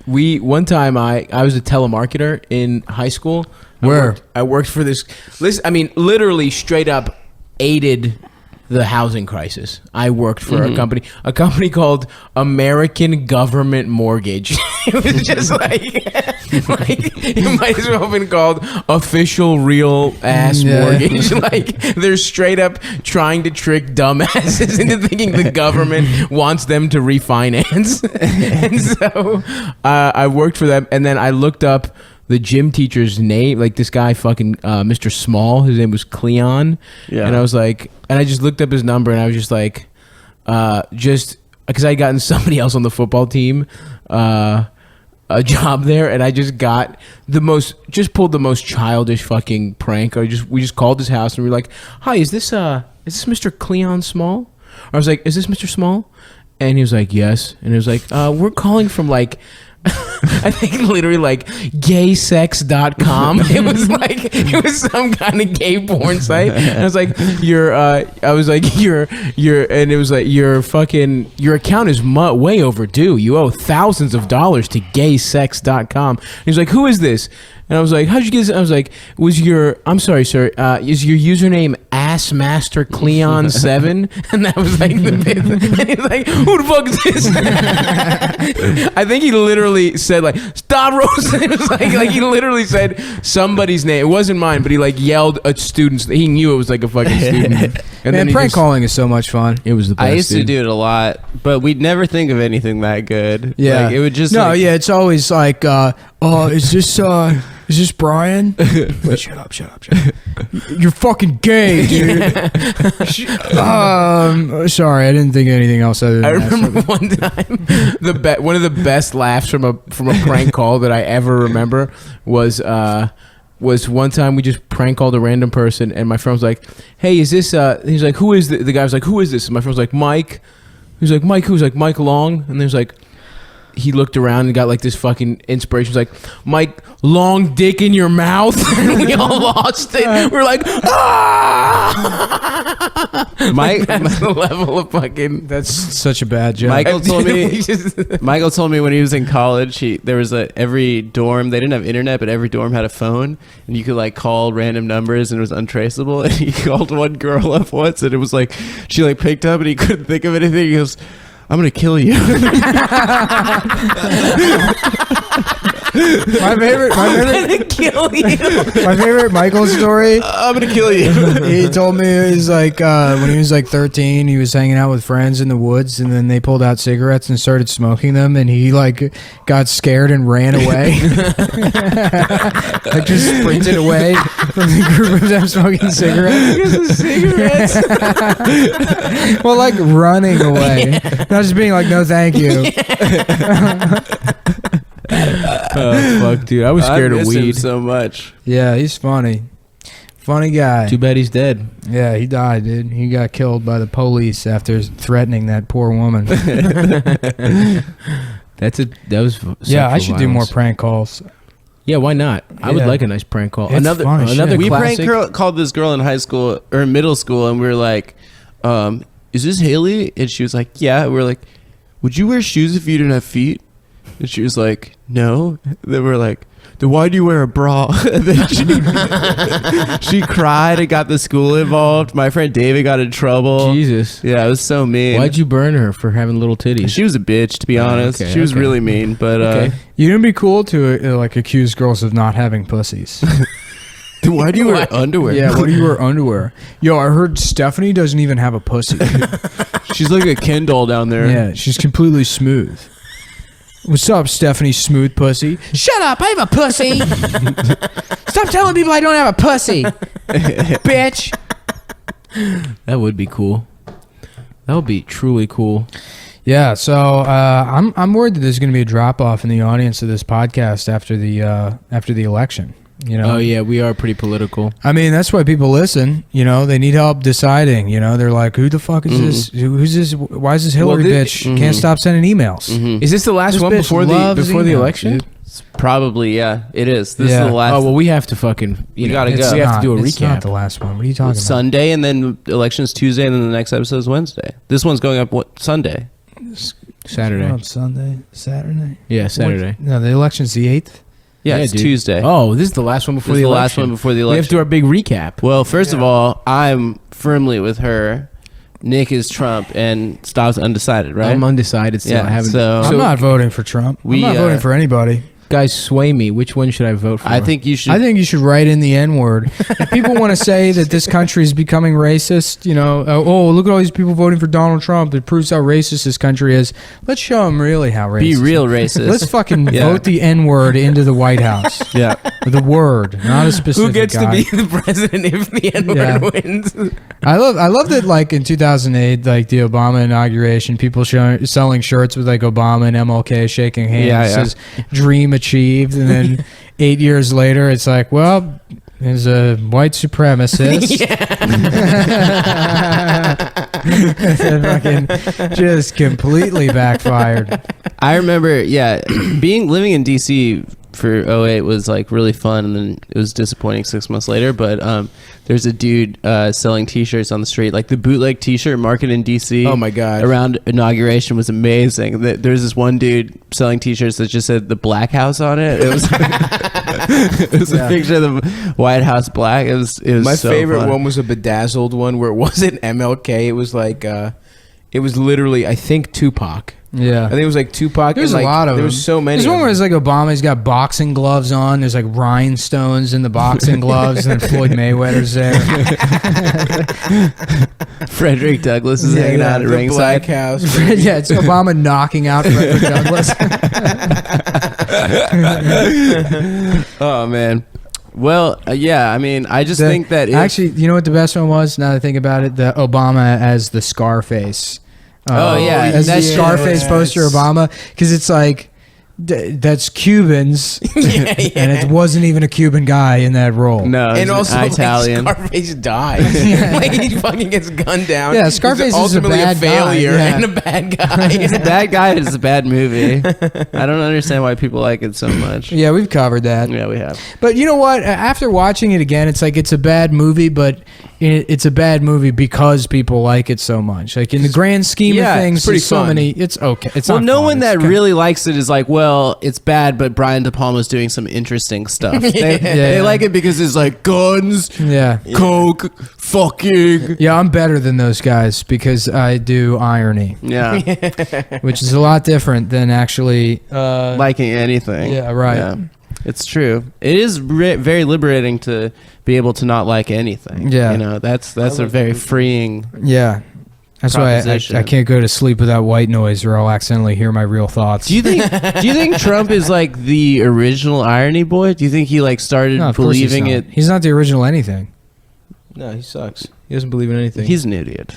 One time I was a telemarketer in high school. I worked for this. Listen, I mean, literally straight up aided the housing crisis. I worked for a company called American Government Mortgage. It was just like it might as well have been called Official Real Ass Mortgage. Like they're straight up trying to trick dumbasses into thinking the government wants them to refinance. And so I worked for them, and then I looked up the gym teacher's name, like this guy fucking Mr. Small, his name was Cleon. Yeah. And I was like, and I just looked up his number, and I was just like, just because I had gotten somebody else on the football team a job there, and I just got pulled the most childish fucking prank. We just called his house, and we were like, hi, is this Mr. Cleon Small? I was like, is this Mr. Small? And he was like, yes. And it was like, we're calling from like, I think literally like gaysex.com. It was some kind of gay porn site. And I was like, your account is way overdue. You owe thousands of dollars to gaysex.com. He was like, who is this? And I was like, how'd you get this? I was like, I'm sorry, sir, is your username AssMasterCleon7? And that was like the bit. And he was like, who the fuck is this? I think he literally said like, Stavros. It was like he literally said somebody's name. It wasn't mine, but he like yelled at students. He knew it was like a fucking student. And man, prank calling is so much fun. It was the best. I used to do it a lot, but we'd never think of anything that good. Yeah. Like, it would just it's always like, is this Brian? Wait, shut up. You're fucking gay, dude. Sorry, I didn't think of anything else other than I remember one time, one of the best laughs from a prank call that I ever remember was one time we just prank called a random person, and my friend was like, hey, is this, he's like, who is the guy was like, who is this? And my friend was like, Mike. He was like, Mike, who's like, Mike Long? And there's like, he looked around and got like this fucking inspiration. He was like, Mike, long dick in your mouth. And we all lost it. We were like, ah! Mike, that's the level of fucking. That's such a bad joke. Michael told me when he was in college, there was every dorm, they didn't have internet, but every dorm had a phone, and you could like call random numbers, and it was untraceable. And he called one girl up once, and it was like, she like picked up, and he couldn't think of anything. He goes, I'm gonna kill you. My favorite Michael story. I'm gonna kill you. He told me it was like when he was like 13, he was hanging out with friends in the woods, and then they pulled out cigarettes and started smoking them, and he like got scared and ran away. Like just sprinted away from the group of them smoking cigarettes. Well, like running away, not just being like, no, thank you. Oh fuck, dude! I was scared of weed so much. Yeah, he's funny guy. Too bad he's dead. Yeah, he died, dude. He got killed by the police after threatening that poor woman. That was yeah. I should do more prank calls. Yeah, why not? I would like a nice prank call. It's Another we classic. called this girl in high school or middle school, and we were like, "Is this Haley?" And she was like, "Yeah." We were like, "Would you wear shoes if you didn't have feet?" And she was like, no. Then we're like, then why do you wear a bra? And then she cried and got the school involved. My friend David got in trouble. Jesus. Yeah, it was so mean. Why'd you burn her for having little titties? She was a bitch, to be honest. She was really mean. But you didn't be cool to like accuse girls of not having pussies. Why do you wear underwear? Yeah, why do you wear underwear? Yo, I heard Stephanie doesn't even have a pussy. She's like a Ken doll down there. Yeah, she's completely smooth. What's up, Stephanie Smooth Pussy? Shut up, I have a pussy. Stop telling people I don't have a pussy, bitch. That would be cool. That would be truly cool. Yeah, so I'm worried that there's going to be a drop off in the audience of this podcast after the election. You know? Oh yeah, we are pretty political. I mean, that's why people listen. You know, they need help deciding. You know, they're like, "Who the fuck is this? Who's this? Why is this Hillary bitch can't stop sending emails?" Is this the last one before the election? Probably, yeah. It is. This is the last. Oh well, we have to fucking. You gotta go. We have to do a recap. It's not the last one. What are you talking about? Sunday, and then election's Tuesday, and then the next episode is Wednesday. This one's going up Sunday. Saturday. On Sunday, Saturday. Yeah, Saturday. No, the election's the 8th. Yeah, it's dude. Tuesday. Oh, this is the last one before This is the the election. last one before the We have to election. do our big recap. Well, first of all, I'm firmly with her. Nick is Trump, and Stav's undecided, right? I'm undecided still. Yeah, I haven't. so- I'm not voting for Trump. We, I'm not voting for anybody. Guys, sway me. Which one should I vote for? I think you should. I think you should write in the N-word. If people want to say that this country is becoming racist, oh, look at all these people voting for Donald Trump. It proves how racist this country is. Let's show them really how racist. be real racist. Let's fucking Yeah. vote the N-word into the White House. yeah. The word, not a specific who gets guy. to be the president if the N-word Yeah. wins? I love that, like, in 2008, like the Obama inauguration, people selling shirts with like Obama and MLK shaking hands. Yeah, It yeah. says "Dream achieved," and then 8 years later, it's like, well, there's a white supremacist. Fucking just completely backfired. I remember, living in DC for 08 was like really fun, and then it was disappointing 6 months later. But there's a dude selling T-shirts on the street, like the bootleg T-shirt market in DC. Oh my god! Around inauguration was amazing. There's this one dude selling T-shirts that just said the Black House on it. It was it was a picture of the White House black. It was My so favorite fun. one was a bedazzled one where it wasn't MLK. It was like it was literally I think Tupac. Yeah. I think it was like Tupac. There's and, a like, lot of there them. was so many. There's one of where it's them. like Obama's got boxing gloves on. There's like rhinestones in the boxing gloves, and then Floyd Mayweather's there. Frederick Douglass is hanging out at the ringside. Black House. Yeah, it's Obama knocking out Frederick Douglass. Oh man. Well, yeah. I mean, I just think that Actually, you know what the best one was? Now that I think about it, the Obama as the Scarface. Oh, yeah. as the That's- Scarface poster Obama, because it's like that's Cubans, yeah. and it wasn't even a Cuban guy in that role. no, And he's also, Italian. like, Scarface dies. Like, he fucking gets gunned down. Yeah, Scarface He's is a ultimately bad guy, failure yeah. and a bad guy. He's a bad guy. It's a bad movie. I don't understand why people like it so much. Yeah, we've covered that. Yeah, we have. But you know what? After watching it again, it's like it's a bad movie, but it's a bad movie because people like it so much. Like in the grand scheme Yeah, of it's things, pretty there's so fun. many. It's okay. It's Well, not no fun. one It's that kinda- really likes it is like, well, it's bad, but Brian De Palma's doing some interesting stuff. They like it because it's like guns, Yeah. coke, fucking. Yeah, I'm better than those guys because I do irony, Yeah, which is a lot different than actually. liking anything. Yeah, right. Yeah. It's true. It is very liberating to be able to not like anything. Yeah. You know, that's a very freeing. Yeah. That's why Proposition. I can't go to sleep without white noise, or I'll accidentally hear my real thoughts. Do you think Trump is like the original irony boy? Do you think he like started No, of course he's believing not. it? He's not the original anything. No, he sucks. He doesn't believe in anything. He's an idiot.